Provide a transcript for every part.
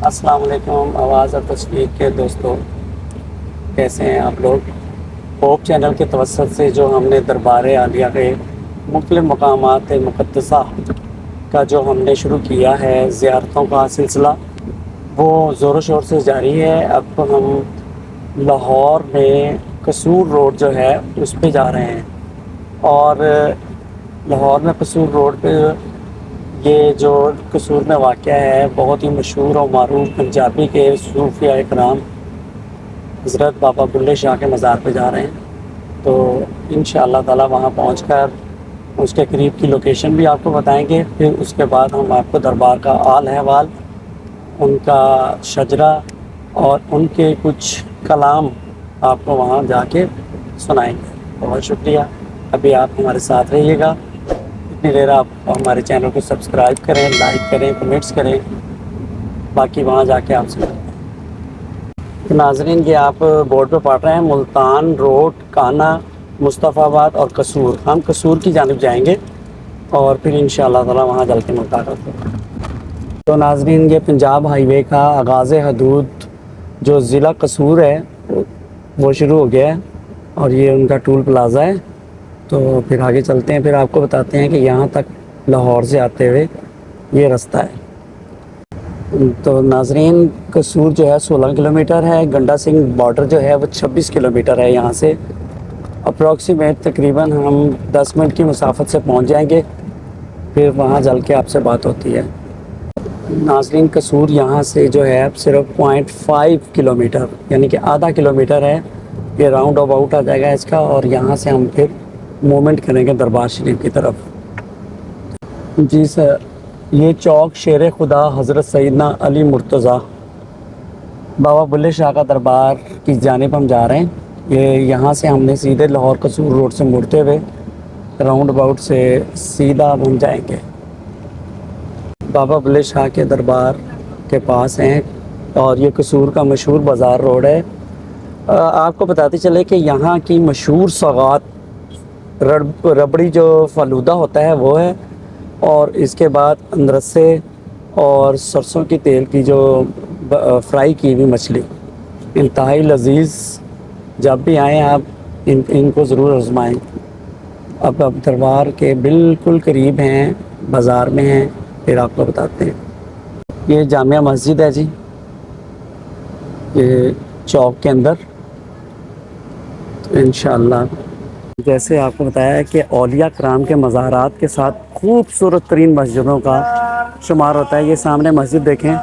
السلام علیکم آواز اور تصویر کے دوستوں، کیسے ہیں آپ لوگ؟ ہوپ چینل کے توسط سے جو ہم نے دربار عالیہ کے مختلف مقامات مقدسہ کا جو ہم نے شروع کیا ہے زیارتوں کا سلسلہ، وہ زور و شور سے جاری ہے۔ اب ہم لاہور میں قصور روڈ جو ہے اس پہ جا رہے ہیں، اور لاہور میں قصور روڈ پہ یہ جو قصور میں واقع ہے بہت ہی مشہور اور معروف پنجابی کے صوفیاء کرام حضرت بابا بلے شاہ کے مزار پہ جا رہے ہیں۔ تو انشاءاللہ تعالی وہاں پہنچ کر اس کے قریب کی لوکیشن بھی آپ کو بتائیں گے، پھر اس کے بعد ہم آپ کو دربار کا حال احوال، ان کا شجرہ اور ان کے کچھ کلام آپ کو وہاں جا کے سنائیں گے۔ بہت شکریہ، ابھی آپ ہمارے ساتھ رہیے گا۔ اتنی دیر آپ ہمارے چینل کو سبسکرائب کریں، لائک کریں، کمنٹس کریں، باقی وہاں جا کے آپ سے ملتے ہیں۔ تو ناظرین، یہ آپ بورڈ پہ پڑھ رہے ہیں ملتان روڈ، کانا، مصطفیٰ آباد اور قصور۔ ہم قصور کی جانب جائیں گے اور پھر انشاءاللہ تعالی وہاں جل کے ملاقات ہوگی۔ تو ناظرین، یہ پنجاب ہائی وے کا آغاز حدود جو ضلع قصور ہے وہ شروع ہو گیا ہے، اور یہ ان کا ٹول پلازا ہے۔ تو پھر آگے چلتے ہیں، پھر آپ کو بتاتے ہیں کہ یہاں تک لاہور سے آتے ہوئے یہ رستہ ہے۔ تو ناظرین، قصور جو ہے 16 کلومیٹر ہے، گنڈا سنگھ بارڈر جو ہے وہ 26 کلومیٹر ہے۔ یہاں سے اپروکسیمیٹ تقریباً ہم 10 منٹ کی مسافت سے پہنچ جائیں گے، پھر وہاں جل کے آپ سے بات ہوتی ہے۔ ناظرین، قصور یہاں سے جو ہے صرف 0.5 کلومیٹر یعنی کہ آدھا کلومیٹر ہے، یہ راؤنڈ اباؤٹ آ جائے گا اس کا، اور یہاں سے ہم پھر موومنٹ کریں گے دربار شریف کی طرف۔ جی سر، یہ چوک شیر خدا حضرت سیدنا علی مرتضیٰ بابا بلے شاہ کا دربار کی جانب ہم جا رہے ہیں۔ یہ یہاں سے ہم نے سیدھے لاہور قصور روڈ سے مڑتے ہوئے راؤنڈ اباؤٹ سے سیدھا ہم جائیں گے، بابا بلے شاہ کے دربار کے پاس ہیں، اور یہ قصور کا مشہور بازار روڈ ہے۔ آپ کو بتاتے چلے کہ یہاں کی مشہور سوغات ربڑی جو فلودہ ہوتا ہے وہ ہے، اور اس کے بعد اندرسے اور سرسوں کی تیل کی جو فرائی کی ہوئی مچھلی انتہائی لذیذ۔ جب بھی آئیں آپ ان کو ضرور آزمائیں۔ اب دربار کے بالکل قریب ہیں، بازار میں ہیں، پھر آپ کو بتاتے ہیں۔ یہ جامعہ مسجد ہے جی، یہ چوک کے اندر۔ تو انشاءاللہ جیسے آپ کو بتایا ہے کہ اولیاء کرام کے مزارات کے ساتھ خوبصورت ترین مسجدوں کا شمار ہوتا ہے۔ یہ سامنے مسجد دیکھیں،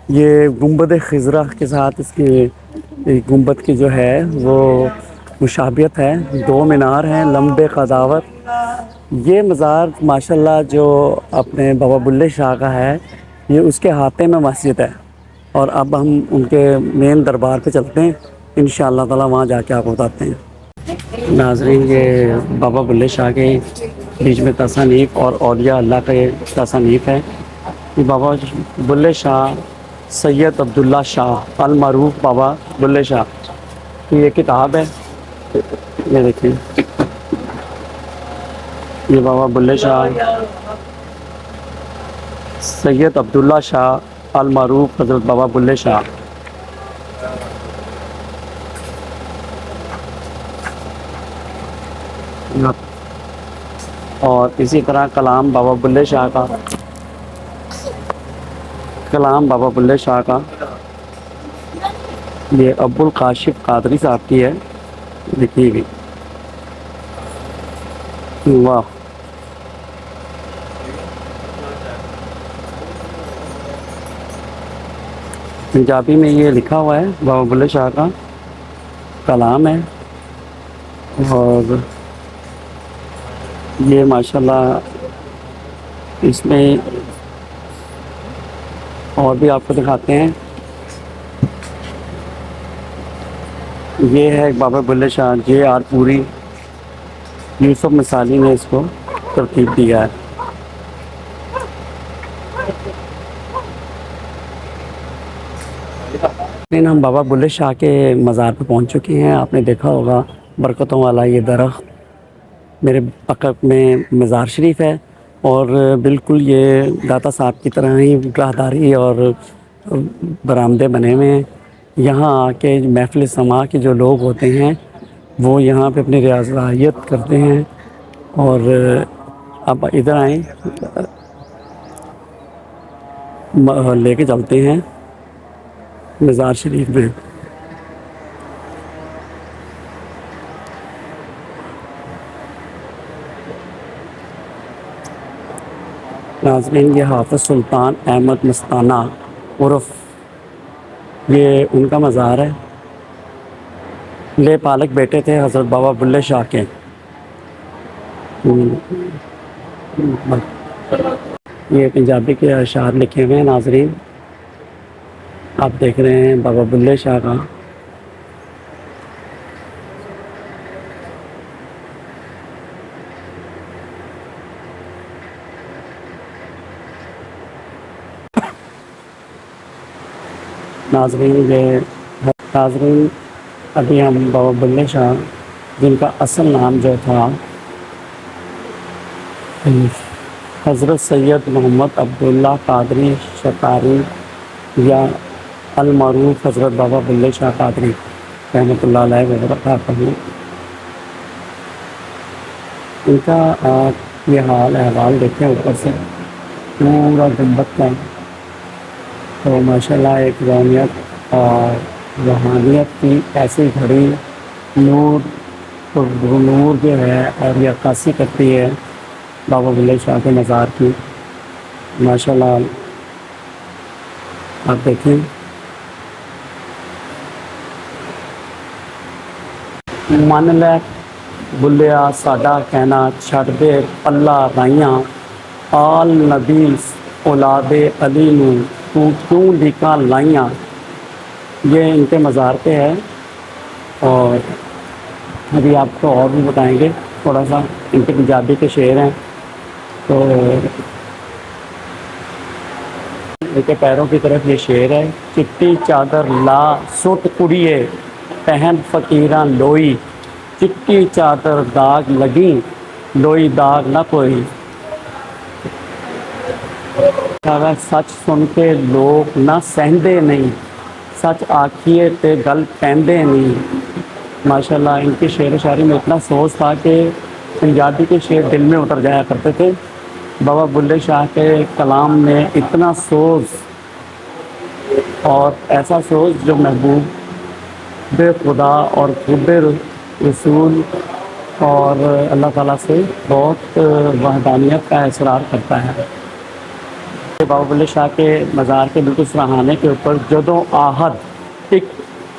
یہ گنبد خضرا کے ساتھ اس کی گنبد کی جو ہے وہ مشابہت ہے، 2 مینار ہیں لمبے قداوت۔ یہ مزار ماشاءاللہ جو اپنے بابا بلے شاہ کا ہے، یہ اس کے ہاتھے میں مسجد ہے، اور اب ہم ان کے مین دربار پہ چلتے ہیں، انشاءاللہ تعالی وہاں جا کے آپ بتاتے ہیں۔ ناظرین، یہ بابا بلے شاہ کے بیچ میں تصانیف اور اولیاء اللہ کے تصانیف ہے۔ یہ بابا بلے شاہ سید عبداللہ شاہ المعروف بابا بلے شاہ کی یہ کتاب ہے، یہ دیکھیں، یہ بابا بلے شاہ سید عبداللہ شاہ المعروف حضرت بابا بلے شاہ۔ اور اسی طرح کلام بابا بلے شاہ کا، کلام بابا بلے شاہ کا یہ ابو القاشف قادری صاحب کی ہے، لکھی ہوئی۔ واہ، پنجابی میں یہ لکھا ہوا ہے، بابا بلے شاہ کا کلام ہے، اور یہ ماشاءاللہ اس میں اور بھی آپ کو دکھاتے ہیں۔ یہ ہے بابا بلے شاہ جے آر پوری، یوسف مثالی نے اس کو ترتیب دیا ہے۔ ہم بابا بلے شاہ کے مزار پہ پہنچ چکے ہیں۔ آپ نے دیکھا ہوگا برکتوں والا یہ درخت میرے عقب میں مزار شریف ہے، اور بالکل یہ داتا صاحب کی طرح ہی راہداری اور برآمدے بنے ہوئے ہیں، یہاں آ کے محفل سماع کے جو لوگ ہوتے ہیں وہ یہاں پہ اپنی رعایت کرتے ہیں۔ اور آپ ادھر آئیں، لے کے چلتے ہیں مزار شریف میں۔ ناظرین، یہ حافظ سلطان احمد مستانہ عرف، یہ ان کا مزار ہے۔ یہ پالک بیٹے تھے حضرت بابا بلے شاہ کے۔ یہ پنجابی کے اشعار لکھے ہوئے ہیں ناظرین، آپ دیکھ رہے ہیں بابا بلے شاہ کا۔ ناظرین ابھی ہم بابا بلے شاہ، جن کا اصل نام جو تھا حضرت سید محمد عبداللہ قادری شتاری یا المعروف حضرت بابا بلے شاہ قادری رحمۃ اللہ علیہ وبرکاتہ، ان کا آپ یہ حال احوال دیکھیں اوپر سے پورا گنبد کا، تو ماشاءاللہ ایک رونیت اور روحانیت کی ایسی گھڑی، نور جو ہے اور یہ عکاسی کرتی ہے بابا بلے شاہ کے مزار کی۔ ماشاءاللہ آپ دیکھیں، من لے بلیا ساڈا کہنا چھڑ دے پلہ رائیاں، آل نبی اولاد علی نو تو کیوں لیکاں لائیاں۔ یہ ان کے مزار پہ ہے، اور ابھی آپ کو اور بھی بتائیں گے تھوڑا سا، ان کے پنجابی کے شعر ہیں۔ تو ان کے پیروں کی طرف یہ شعر ہے، چٹی چادر لا سٹ کڑیے پہن فقیراں لوئی، چٹی چادر داغ لگی لوئی داغ نہ کوئی۔ سچ سن کے لوگ نہ سہندے نہیں، سچ آکھیے تے گل پہندے نہیں۔ ماشاءاللہ ان کی شعر و شاعری میں اتنا سوز تھا کہ پنجابی کے شعر دل میں اتر جایا کرتے تھے۔ بابا بلے شاہ کے کلام میں اتنا سوز، اور ایسا سوز جو محبوب خدا اور خود رسول اور اللہ تعالیٰ سے بہت وحدانیت کا اصرار کرتا ہے۔ بابا بلے شاہ کے مزار کے بالکل سراہانے کے اوپر جدوں آہد ایک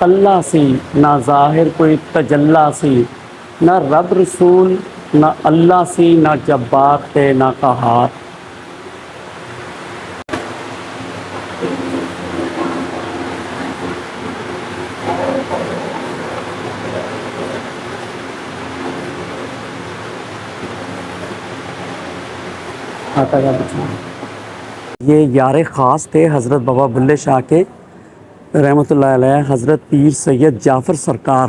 اللہ سی، نہ ظاہر کوئی تجلا سی، نہ رب رسول نہ اللہ سی، نہ جبار تے نہ قہار۔ یہ یار خاص تھے حضرت بابا بلے شاہ کے رحمۃ اللہ علیہ، حضرت پیر سید جعفر سرکار،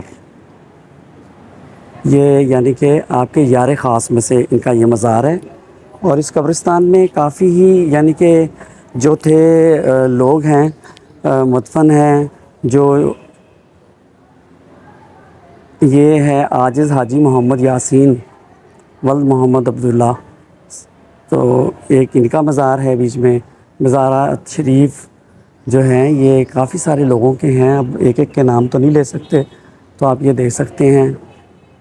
یہ یعنی کہ آپ کے یار خاص میں سے ان کا یہ مزار ہے۔ اور اس قبرستان میں کافی ہی یعنی کہ جو تھے لوگ ہیں مدفن ہیں، جو یہ ہے عاجز حاجی محمد یاسین ولد محمد عبداللہ، تو ایک ان کا مزار ہے بیچ میں۔ مزارات شریف جو ہیں یہ کافی سارے لوگوں کے ہیں، اب ایک ایک کے نام تو نہیں لے سکتے، تو آپ یہ دیکھ سکتے ہیں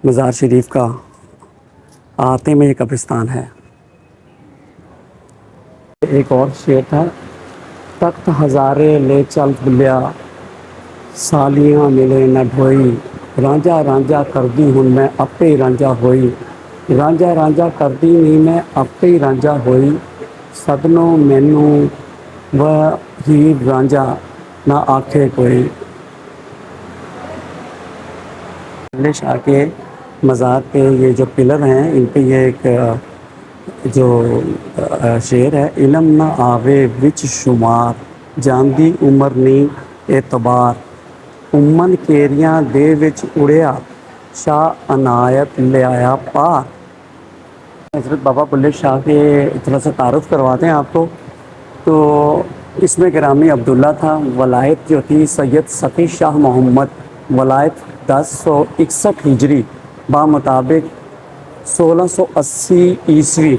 مزار شریف کا احاطے میں یہ قبرستان ہے۔ ایک اور شعر تھا، تخت ہزارے لے چل بلیا سالیاں ملے نہ ڈھوئی، رانجھا رانجھا کردی ہن میں اپے ہی رانجھا ہوئی، رانجھا رانجھا کردی نہیں میں اپے ہی رانجھا ہوئی، سدنوں مینوں و ہیر رانجھا نہ آکھے کوئی۔ بلے شاہ کے مزار پہ یہ جو پلر ہیں ان پہ یہ ایک جو شعر ہے، علم نہ آوے وچ شمار جاندی عمر نی اعتبار، امن کیریاں دے وچ اڑیا شاہ عنایت لے آیا پار۔ حضرت بابا بلے شاہ کے تھوڑا سا تعارف کرواتے ہیں آپ کو۔ تو اس میں گرامی عبداللہ تھا، ولایت جو تھی سید سقی شاہ محمد، ولایت 1061 ہجری بامطابق 1680 عیسوی،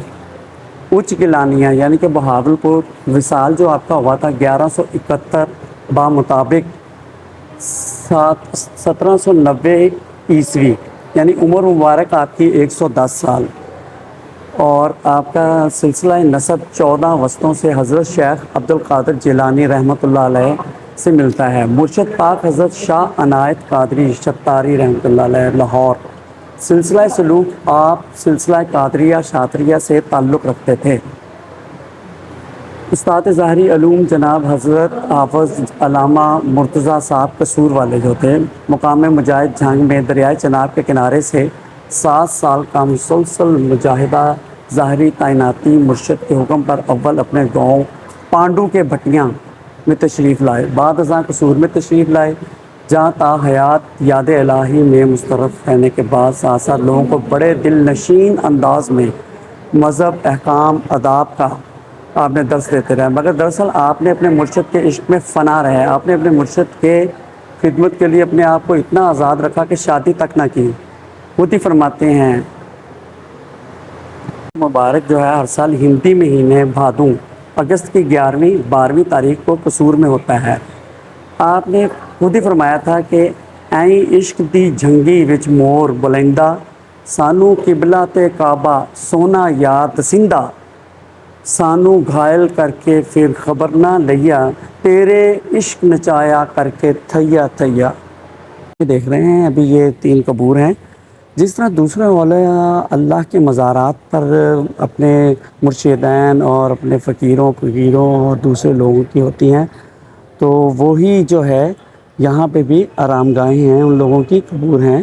اچ گیلانیہ یعنی کہ بہاولپور، وصال جو آپ کا ہوا تھا 1171 بامطابق 1790 عیسوی، یعنی عمر مبارک آپ کی 110 سال، اور آپ کا سلسلہ نسب 14 وسطوں سے حضرت شیخ عبدالقادر جیلانی رحمۃ اللہ علیہ سے ملتا ہے۔ مرشد پاک حضرت شاہ عنایت قادری شتاری رحمۃ اللہ علیہ لاہور، سلسلہ سلوک آپ سلسلہ قادریہ شاطریہ سے تعلق رکھتے تھے۔ استاد ظاہری علوم جناب حضرت حافظ علامہ مرتضیٰ صاحب قصور والے جو تھے، مقام مجاہد جھنگ میں دریائے چناب کے کنارے سے 7 سال کا مسلسل مجاہدہ ظاہری تعیناتی، مرشد کے حکم پر اول اپنے گاؤں پانڈو کے بھٹیاں میں تشریف لائے، بعد ازاں قصور میں تشریف لائے، جہاں تا حیات یاد الہی میں مسترف رہنے کے بعد ساتھ ساتھ لوگوں کو بڑے دل نشین انداز میں مذہب، احکام، آداب کا آپ نے درس دیتے رہے، مگر دراصل آپ نے اپنے مرشد کے عشق میں فنا رہے، آپ نے اپنے مرشد کے خدمت کے لیے اپنے آپ کو اتنا آزاد رکھا کہ شادی تک نہ کی۔ خود ہی فرماتے ہیں مبارک جو ہے ہر سال ہندی مہینے بھادوں اگست کی 11ویں 12ویں تاریخ کو قصور میں ہوتا ہے۔ آپ نے خود ہی فرمایا تھا کہ ایں عشق دی جھنگی وچ مور بلندہ، سانو قبلہ تے کعبہ سونا یاد دسندہ، سانو گھائل کر کے پھر خبر نہ لیا، تیرے عشق نچایا کر کے تھیا تھیا۔ دیکھ رہے ہیں ابھی یہ 3 قبور ہیں، جس طرح دوسرے اولیاء اللہ کے مزارات پر اپنے مرشدین اور اپنے فقیروں اور دوسرے لوگوں کی ہوتی ہیں، تو وہی جو ہے یہاں پہ بھی آرام گاہیں ہیں، ان لوگوں کی قبور ہیں۔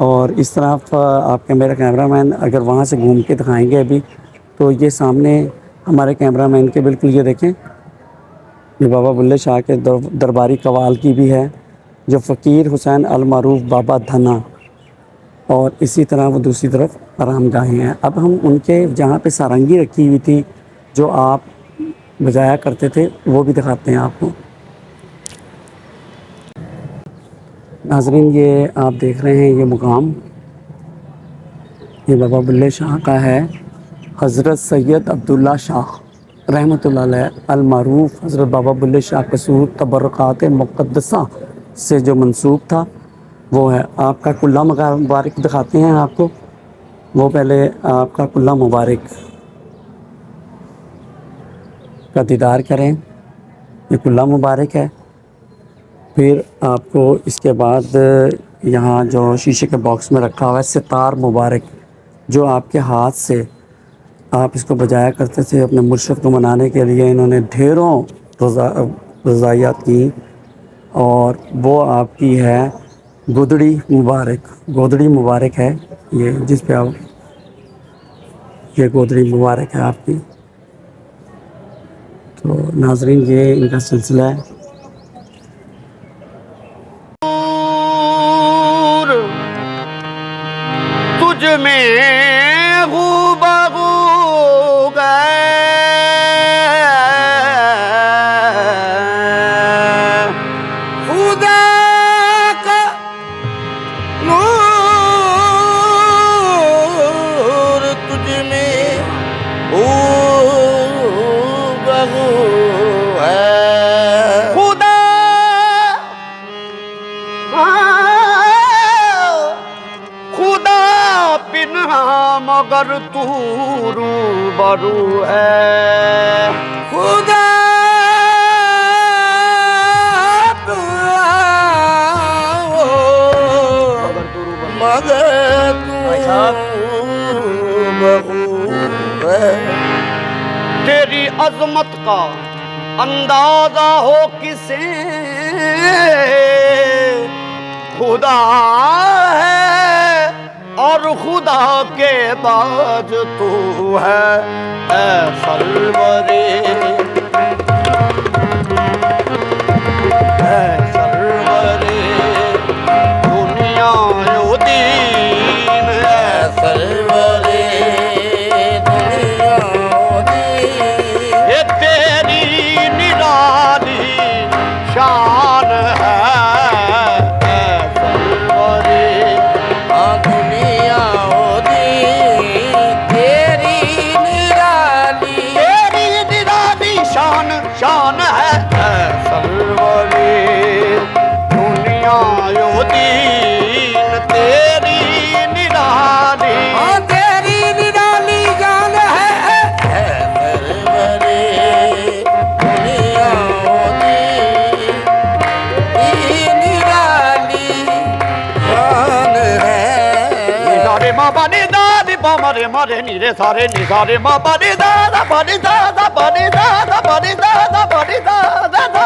اور اس طرح آپ کے میرا کیمرہ مین اگر وہاں سے گھوم کے دکھائیں گے ابھی، تو یہ سامنے ہمارے کیمرہ مین کے بالکل یہ دیکھیں، یہ بابا بلے شاہ کے درباری قوال کی بھی ہے، جو فقیر حسین المعروف بابا دھنا، اور اسی طرح وہ دوسری طرف آرام گاہیں ہیں۔ اب ہم ان کے جہاں پہ سارنگی رکھی ہوئی تھی جو آپ بجایا کرتے تھے وہ بھی دکھاتے ہیں آپ کو۔ ناظرین یہ آپ دیکھ رہے ہیں یہ مقام، یہ بابا بلے شاہ کا ہے، حضرت سید عبداللہ شاہ رحمۃ اللہ علیہ المعروف حضرت بابا بلے شاہ قصور تبرکات مقدسہ سے جو منسوب تھا وہ ہے۔ آپ کا کلہ مبارک دکھاتے ہیں آپ کو، وہ پہلے آپ کا کلہ مبارک کا دیدار کریں، یہ کلہ مبارک ہے۔ پھر آپ کو اس کے بعد یہاں جو شیشے کے باکس میں رکھا ہوا ہے ستار مبارک، جو آپ کے ہاتھ سے آپ اس کو بجایا کرتے تھے اپنے مرشد کو منانے کے لیے، انہوں نے ڈھیروں رضائیات کی، اور وہ آپ کی ہے گودڑی مبارک، گودڑی مبارک ہے یہ، جس پہ آپ یہ گودڑی مبارک ہے آپ کی۔ تو ناظرین یہ ان کا سلسلہ ہے۔ تجھ میں ہو گئے خدا کا نور، تجھ میں ہو ہے خدا، خدا پنہا مگر تو روبرو ہے، خدا مگر تو روبرو ہے۔ تیری عظمت کا اندازہ ہو کسے، خدا ہے اور خدا کے بعد تو ہے، اے سرورے اے سرورے دنیا و دین، اے سرورے دنیا و دین، یہ تیری نرالی ma ba ni da ni pa ma re ni re sa re ni sa re ma ba ni da da ba ni da da ba ni da da ba ni da da ba ni da da da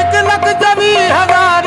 1,24,000